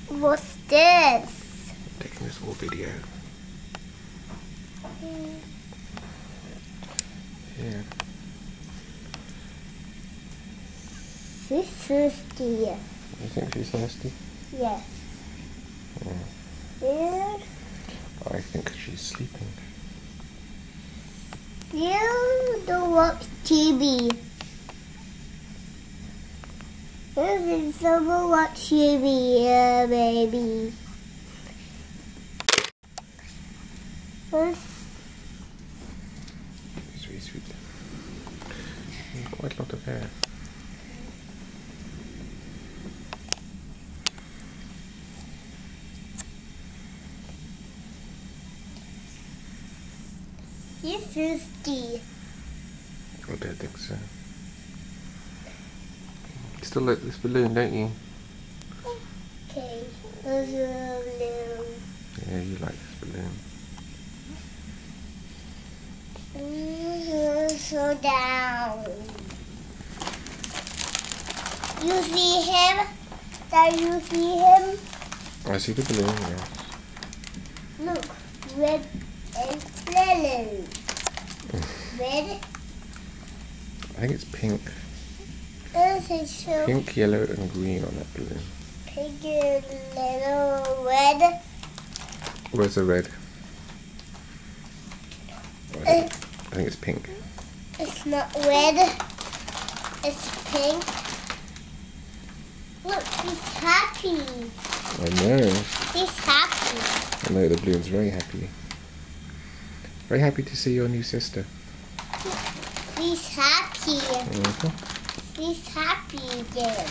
What's this? I'm taking this whole video. Here. She's thirsty. You think she's thirsty? Yes. Yeah. Here. I think she's sleeping. You don't watch TV. This is someone watch TV, baby. Sweet, sweet. Quite a lot of hair. She's thirsty. I don't think so. You still like this balloon, don't you? Okay. Balloon. Yeah, you like this balloon. So down. You see him? Did you see him? I see the balloon, yes. Look, red and yellow. Red. I think it's pink. This is so Pink, yellow and green on that balloon. pink and yellow, red. Where's the red? I think it's pink. It's not red. It's pink. Look, he's happy. I know. He's happy. I know, the balloon's very happy. Very happy to see your new sister. He's happy. Mhm. He's happy again.